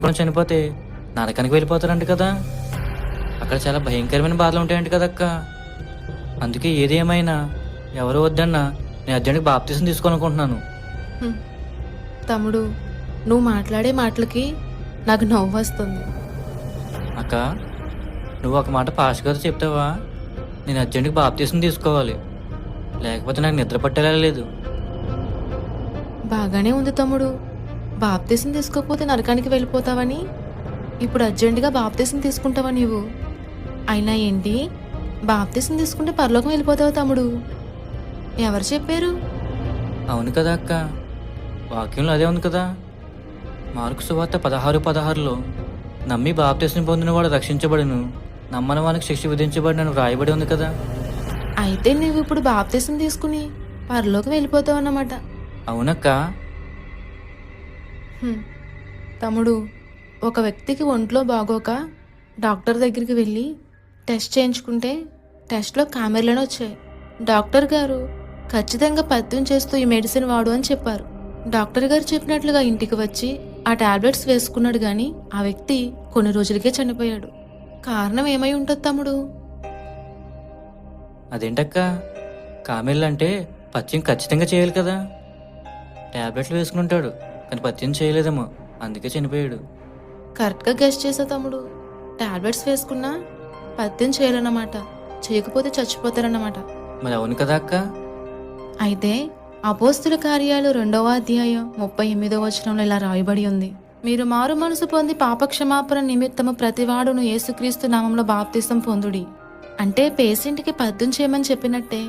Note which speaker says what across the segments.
Speaker 1: కూడా చనిపోతే నరకానికి వెళ్ళిపోతారంట కదా. అక్కడ చాలా భయంకరమైన బాధలు ఉంటాయంట కదక్క. అందుకే ఏది ఏమైనా ఎవరు వద్దన్నా నేను అర్జెంట్గా బాప్తీసం తీసుకోవాలనుకుంటున్నాను.
Speaker 2: హ్మ్. తమ్ముడు, నువ్వు మాట్లాడే మాటలకి నాకు నవ్వు వస్తుంది.
Speaker 1: అక్క, నువ్వు ఒక మాట పాస్ గారు చెప్తావా? నేను అర్జెంట్గా బాప్తీసం తీసుకోవాలి, లేకపోతే నాకు నిద్ర పట్టేలా లేదు.
Speaker 2: బాగానే ఉంది తమ్ముడు. బాప్తీసం తీసుకోకపోతే నరకానికి వెళ్ళిపోతావని, ఇప్పుడు అర్జెంటుగా బాప్తీసం తీసుకుంటావా నీవు? అయినా ఏంటి, బాప్తీసం తీసుకుంటే పరలోకం వెళ్ళిపోతావు తమ్ముడు? ఎవరు చెప్పారు?
Speaker 1: అవును కదా అక్క, వాక్యంలో అదే ఉంది కదా. మార్కు సువార్త 16:16లో నమ్మి బాప్తీసం పొందిన వాడు రక్షించబడును, నమ్మని వానికి శిక్ష విధించబడినని వ్రాయబడి ఉంది కదా.
Speaker 2: అయితే నువ్వు ఇప్పుడు బాప్తీసం తీసుకుని పరలోకం వెళ్ళిపోతావు అన్నమాట.
Speaker 1: అవునక్క.
Speaker 2: తమ్ముడు, ఒక వ్యక్తికి ఒంట్లో బాగోక డాక్టర్ దగ్గరికి వెళ్ళి టెస్ట్ చేయించుకుంటే టెస్ట్లో కామెర్లను వచ్చాయి. డాక్టర్ గారు ఖచ్చితంగా పథ్యం చేస్తూ ఈ మెడిసిన్ వాడు అని చెప్పారు. డాక్టర్ గారు చెప్పినట్లుగా ఇంటికి వచ్చి ఆ టాబ్లెట్స్ వేసుకున్నాడు, కానీ ఆ వ్యక్తి కొన్ని రోజులకే చనిపోయాడు. కారణం ఏమై ఉంటుంది తమ్ముడు?
Speaker 1: అదేంటక్క, కామెళ్ళు అంటే పథ్యం ఖచ్చితంగా చేయాలి కదా. టాబ్లెట్లు వేసుకుంటాడు కానీ పథ్యం చేయలేదేమో, అందుకే చనిపోయాడు.
Speaker 2: కరెక్ట్గా గెస్ట్ చేసా తమ్ముడు. టాబ్లెట్స్ వేసుకున్నా పథ్యం చేయాలన్నమాట, చేయకపోతే చచ్చిపోతారన్నమాట.
Speaker 1: మరి అవును కదా అక్క.
Speaker 2: అయితే అపోస్తుల కార్యాలు 2వ అధ్యాయం 38వ వచనంలో ఇలా రాయబడి ఉంది: మీరు మారు మనసు పొంది పాపక్షమాపణ నిమిత్తము ప్రతివాడును యేసుక్రీస్తు నామంలో బాప్తీసం పొందుడి. అంటే పేషెంట్కి పథ్యం చేయమని చెప్పినట్టే,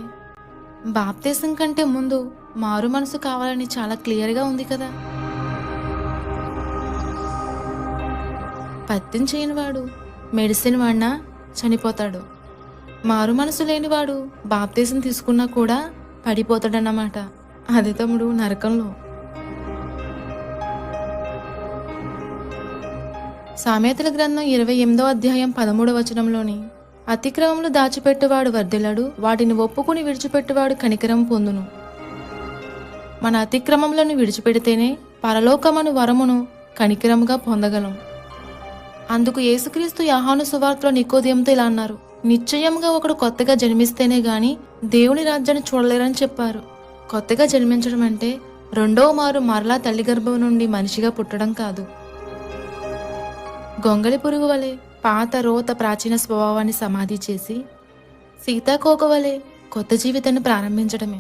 Speaker 2: బాప్తీసం కంటే ముందు మారు మనసు కావాలని చాలా క్లియర్గా ఉంది కదా. పథ్యం చేయనివాడు మెడిసిన్ వాడినా చనిపోతాడు, మారు మనసు లేనివాడు బాప్తీసం తీసుకున్నా కూడా పడిపోతాడన్నమాట. అదే తమ్ముడు, నరకంలో. సామెతల గ్రంథం 28వ అధ్యాయం 13వ వచనంలోని అతిక్రమములు దాచిపెట్టువాడు వర్ధిల్లడు, వాటిని ఒప్పుకుని విడిచిపెట్టువాడు కనికరం పొందును. మన అతిక్రమములను విడిచిపెడితేనే పరలోకమను వరమును కనికరముగా పొందగలం. అందుకు యేసుక్రీస్తు యోహాను సువార్తలో నికోదేముతో ఇలా అన్నారు: నిశ్చయంగా ఒకడు కొత్తగా జన్మిస్తేనే గాని దేవుని రాజ్యాన్ని చూడలేరని చెప్పారు. కొత్తగా జన్మించడం అంటే రెండవ మారు మరలా తల్లి గర్భం నుండి మనిషిగా పుట్టడం కాదు. గొంగళి పురుగు వలె పాత రోత ప్రాచీన స్వభావాన్ని సమాధి చేసి సీతాకోక వలె కొత్త జీవితాన్ని ప్రారంభించడమే.